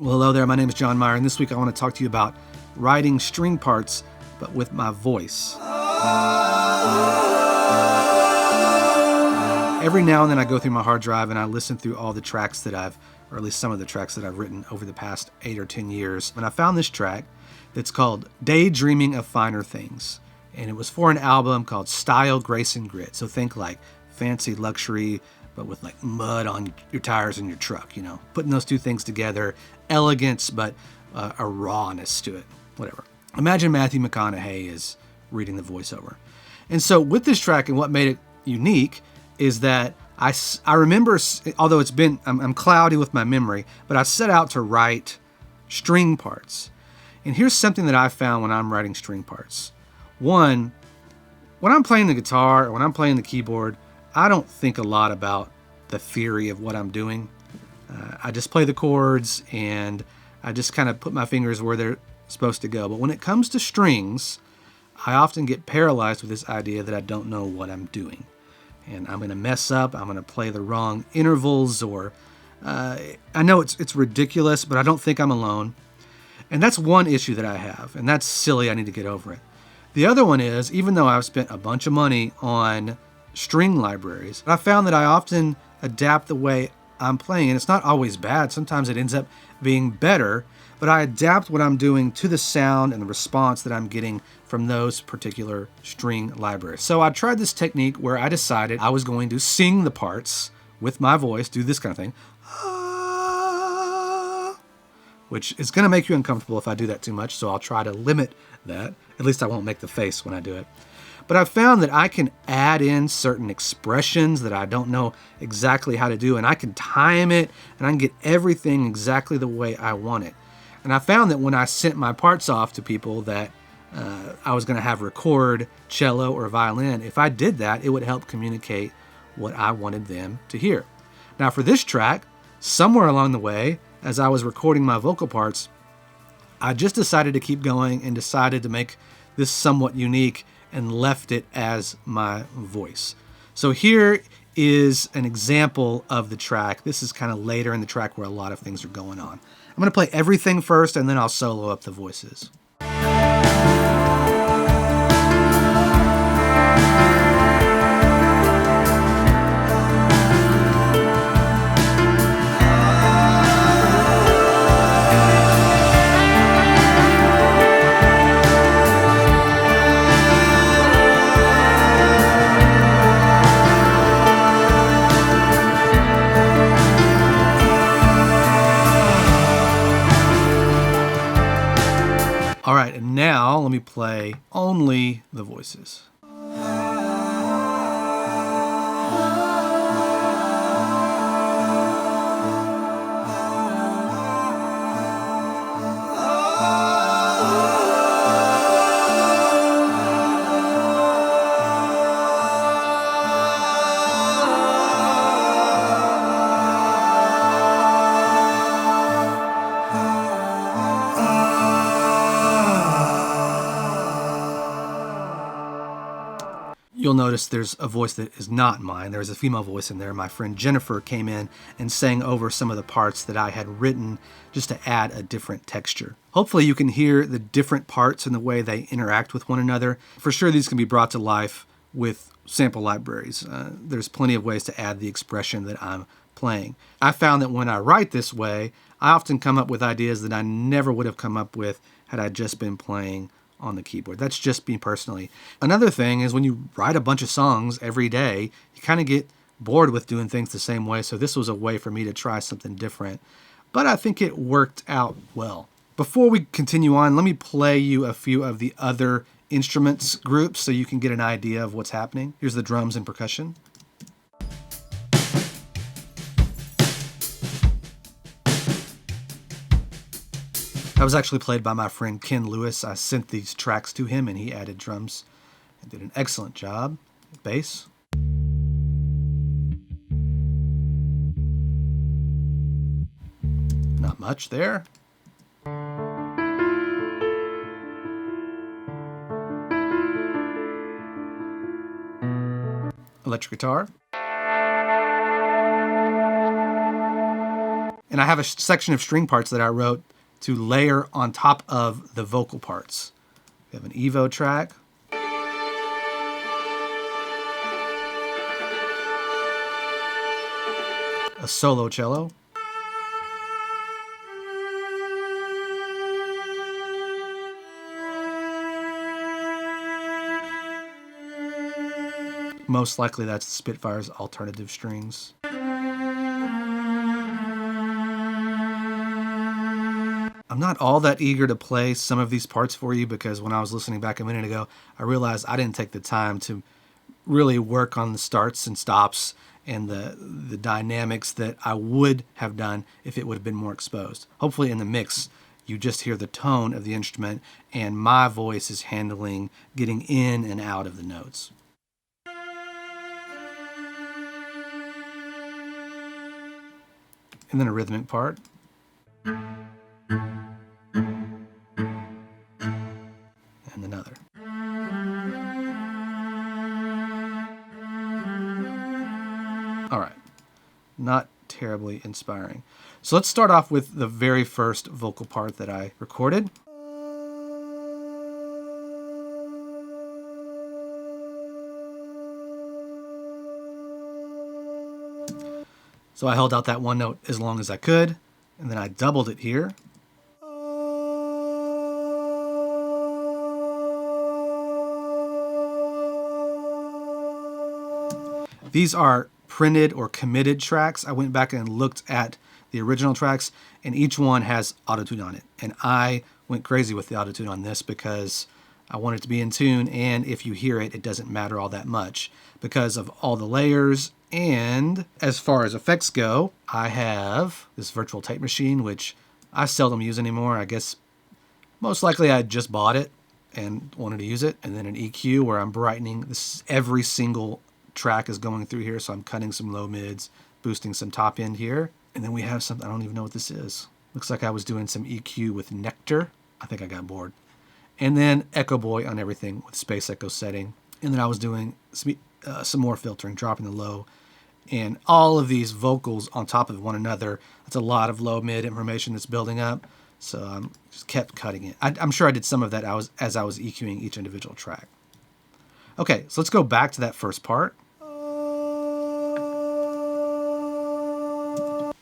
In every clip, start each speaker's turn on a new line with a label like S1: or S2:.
S1: Well, hello there. My name is John Meyer, and this week I want to talk to you about writing string parts, but with my voice. Every now and then I go through my hard drive and I listen through all the tracks that or at least some of the tracks that I've written over the past 8 or 10 years. And I found this track that's called Daydreaming of Finer Things. And it was for an album called Style, Grace, and Grit. So think like fancy luxury, but with like mud on your tires in your truck, you know, putting those two things together, elegance, but a rawness to it, whatever. Imagine Matthew McConaughey is reading the voiceover. And so with this track, and what made it unique is that I remember, although I'm cloudy with my memory, but I set out to write string parts. And here's something that I found when I'm writing string parts. One, when I'm playing the guitar or when I'm playing the keyboard, I don't think a lot about the theory of what I'm doing. I just play the chords and I just kind of put my fingers where they're supposed to go. But when it comes to strings, I often get paralyzed with this idea that I don't know what I'm doing. And I'm going to mess up, I'm going to play the wrong intervals, or I know it's ridiculous, but I don't think I'm alone. And that's one issue that I have, and that's silly, I need to get over it. The other one is, even though I've spent a bunch of money on string libraries, I found that I often adapt the way I'm playing, and it's not always bad. Sometimes it ends up being better, but I adapt what I'm doing to the sound and the response that I'm getting from those particular string libraries. So I tried this technique where I decided I was going to sing the parts with my voice, do this kind of thing, which is going to make you uncomfortable if I do that too much, so I'll try to limit that. At least I won't make the face when I do it. But I've found that I can add in certain expressions that I don't know exactly how to do, and I can time it, and I can get everything exactly the way I want it. And I found that when I sent my parts off to people that I was going to have record cello or violin, if I did that, it would help communicate what I wanted them to hear. Now for this track, somewhere along the way, as I was recording my vocal parts, I just decided to keep going and decided to make this somewhat unique and left it as my voice. So here is an example of the track. This is kind of later in the track where a lot of things are going on. I'm going to play everything first and then I'll solo up the voices. All right, and now let me play only the voices. You'll notice there's a voice that is not mine. There's a female voice in there. My friend Jennifer came in and sang over some of the parts that I had written just to add a different texture. Hopefully you can hear the different parts and the way they interact with one another. For sure these can be brought to life with sample libraries. There's plenty of ways to add the expression that I'm playing. I found that when I write this way, I often come up with ideas that I never would have come up with had I just been playing on the keyboard. That's just me personally. Another thing is when you write a bunch of songs every day, you kind of get bored with doing things the same way. So this was a way for me to try something different. But I think it worked out well. Before we continue on, let me play you a few of the other instruments groups so you can get an idea of what's happening. Here's the drums and percussion. That was actually played by my friend Ken Lewis. I sent these tracks to him and he added drums and did an excellent job. Bass. Not much there. Electric guitar. And I have a section of string parts that I wrote to layer on top of the vocal parts. We have an Evo track. A solo cello. Most likely that's the Spitfire's alternative strings. I'm not all that eager to play some of these parts for you because when I was listening back a minute ago, I realized I didn't take the time to really work on the starts and stops and the dynamics that I would have done if it would have been more exposed. Hopefully in the mix, you just hear the tone of the instrument and my voice is handling getting in and out of the notes. And then a rhythmic part. And another. All right, not terribly inspiring. So let's start off with the very first vocal part that I recorded. So I held out that one note as long as I could, and then I doubled it here. These are printed or committed tracks. I went back and looked at the original tracks, and each one has autotune on it. And I went crazy with the autotune on this because I want it to be in tune, and if you hear it, it doesn't matter all that much because of all the layers. And as far as effects go, I have this virtual tape machine, which I seldom use anymore. I guess most likely I just bought it and wanted to use it. And then an EQ where I'm brightening. This every single track is going through here, so I'm cutting some low mids, boosting some top end here. And then we have something, I don't even know what this is. Looks like I was doing some EQ with Nectar. I think I got bored. And then Echo Boy on everything with Space Echo setting. And then I was doing some more filtering, dropping the low. And all of these vocals on top of one another, that's a lot of low mid information that's building up. So I just kept cutting it. I'm sure I did some of that as I was EQing each individual track. Okay, so let's go back to that first part.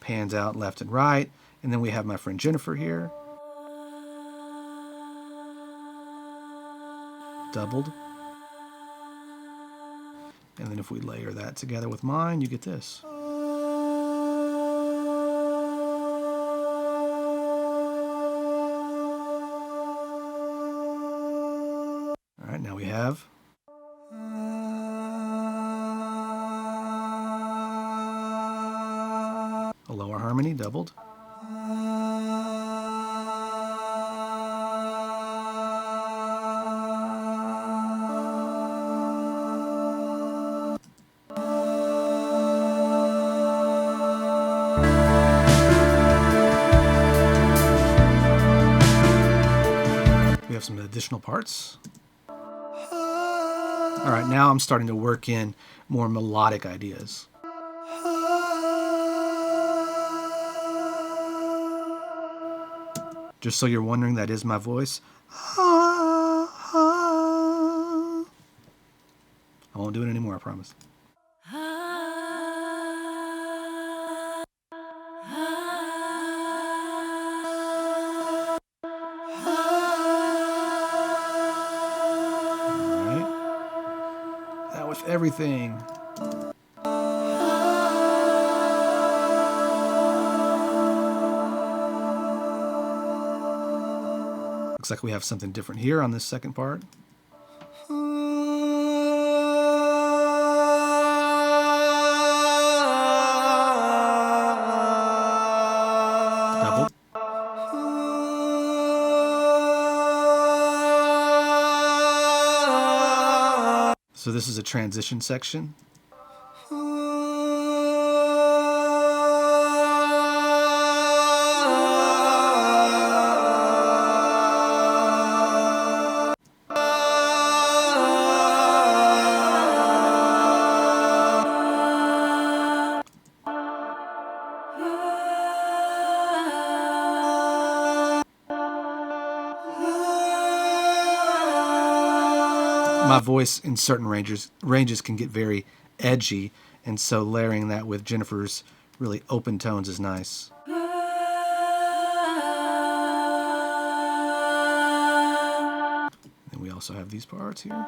S1: Pans out left and right. And then we have my friend Jennifer here. Doubled. And then if we layer that together with mine, you get this. All right, now we have a lower harmony doubled. We have some additional parts. All right, now I'm starting to work in more melodic ideas. Just so you're wondering, that is my voice. I won't do it anymore, I promise. With everything. Looks like we have something different here on this second part. Double. So this is a transition section. my voice in certain ranges can get very edgy, and so layering that with Jennifer's really open tones is nice. And we also have these parts here.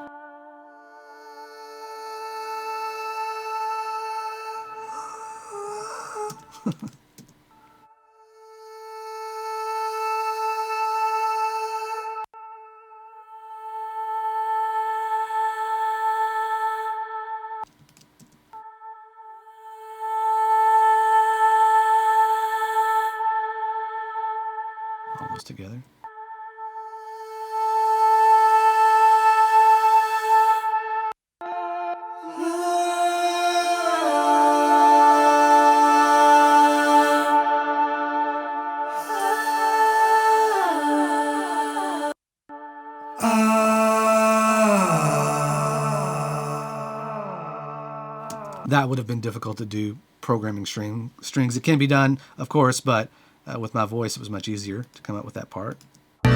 S1: All those together. That would have been difficult to do programming strings. It can be done, of course, but with my voice, it was much easier to come up with that part. All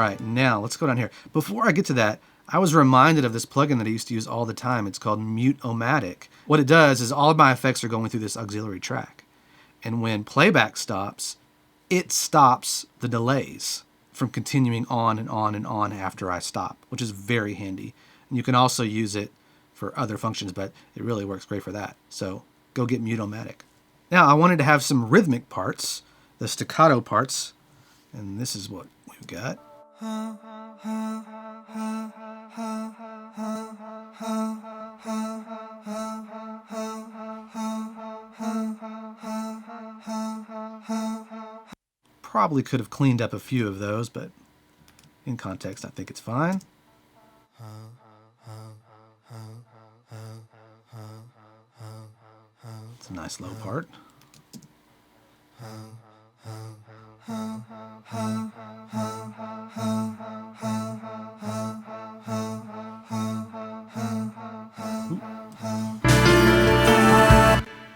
S1: right, now let's go down here. Before I get to that, I was reminded of this plugin that I used to use all the time. It's called Mutomatic. What it does is all of my effects are going through this auxiliary track. And when playback stops, it stops the delays from continuing on and on and on after I stop, which is very handy. And you can also use it for other functions, but it really works great for that. So go get Mutomatic. Now I wanted to have some rhythmic parts, the staccato parts, and this is what we've got. Probably could have cleaned up a few of those, but in context, I think it's fine. It's a nice low part.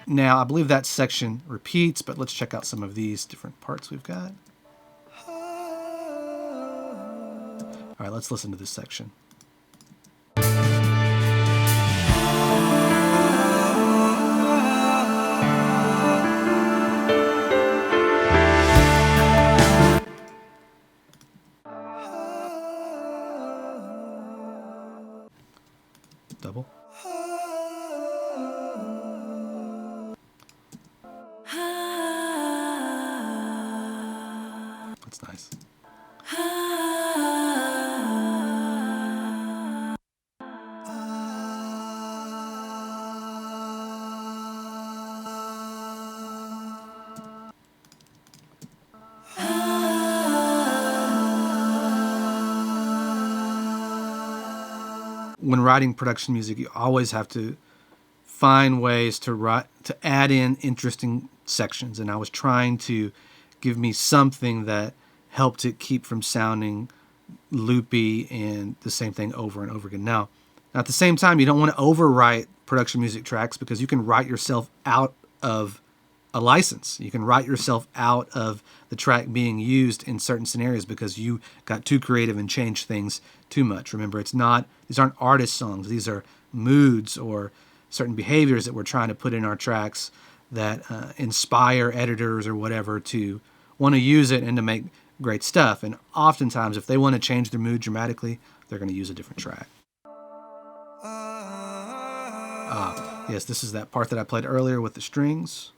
S1: Now, I believe that section repeats, but let's check out some of these different parts we've got. All right, let's listen to this section. Double. That's nice. When writing production music, you always have to find ways to add in interesting sections, and I was trying to give me something that helped it keep from sounding loopy and the same thing over and over again. Now, at the same time, you don't want to overwrite production music tracks because you can write yourself out of a license. You can write yourself out of the track being used in certain scenarios because you got too creative and changed things too much. Remember, these aren't artist songs. These are moods or certain behaviors that we're trying to put in our tracks that inspire editors or whatever to want to use it and to make great stuff. And oftentimes, if they want to change their mood dramatically, they're going to use a different track. Yes, this is that part that I played earlier with the strings.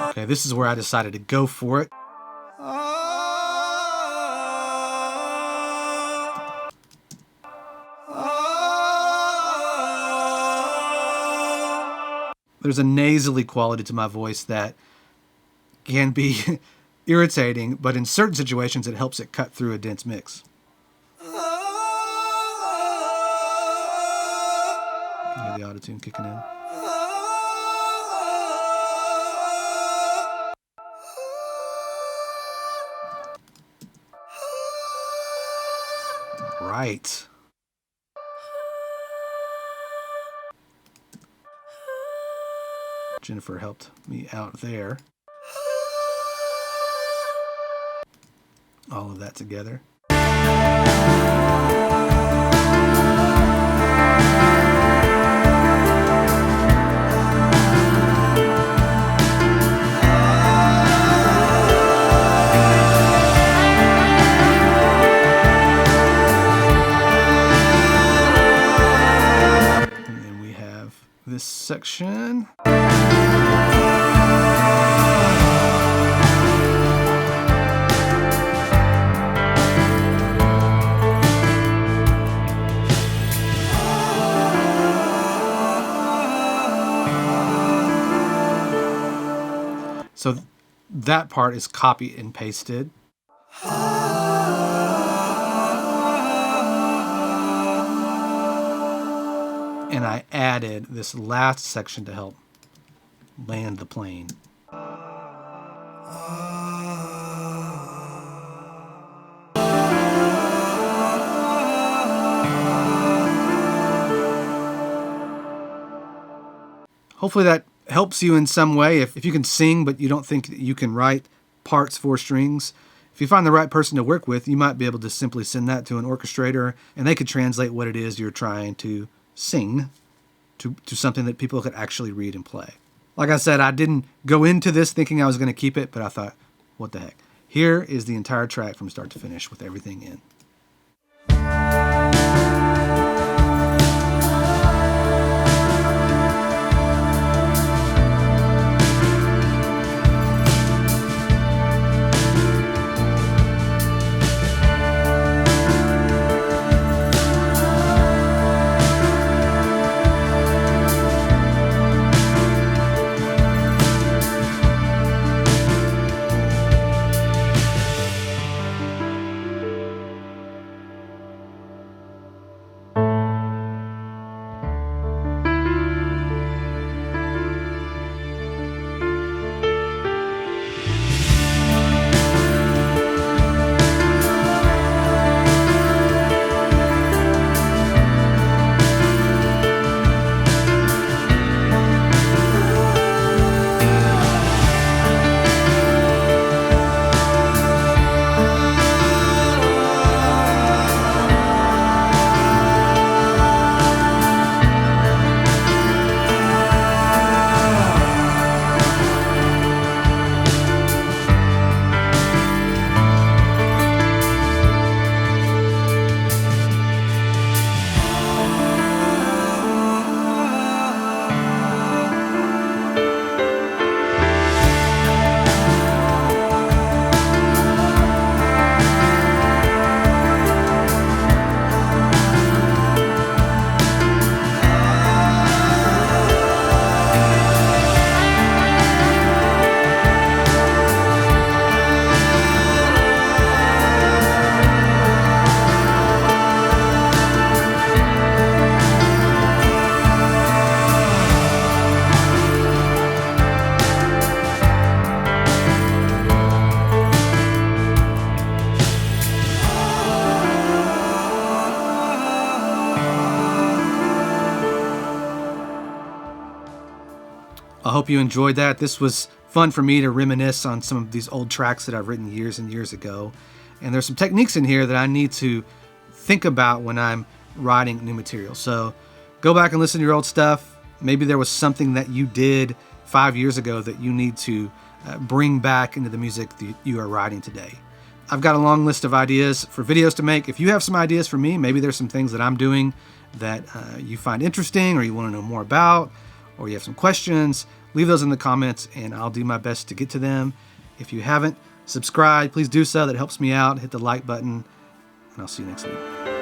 S1: Okay, this is where I decided to go for it. There's a nasally quality to my voice that can be irritating, but in certain situations it helps it cut through a dense mix. Can you hear the auto-tune kicking in? Right. Jennifer helped me out there. All of that together. And then we have this section. So that part is copied and pasted. And I added this last section to help land the plane. Hopefully that helps you in some way. If you can sing but you don't think that you can write parts for strings, if you find the right person to work with, you might be able to simply send that to an orchestrator and they could translate what it is you're trying to sing to something that people could actually read and play. Like I said, I didn't go into this thinking I was going to keep it, but I thought, what the heck. Here is the entire track from start to finish with everything in. I hope you enjoyed that. This was fun for me to reminisce on some of these old tracks that I've written years and years ago. And there's some techniques in here that I need to think about when I'm writing new material. So go back and listen to your old stuff. Maybe there was something that you did 5 years ago that you need to bring back into the music that you are writing today. I've got a long list of ideas for videos to make. If you have some ideas for me, maybe there's some things that I'm doing that you find interesting or you want to know more about, or you have some questions, leave those in the comments and I'll do my best to get to them. If you haven't subscribed, please do so. That helps me out. Hit the like button and I'll see you next week.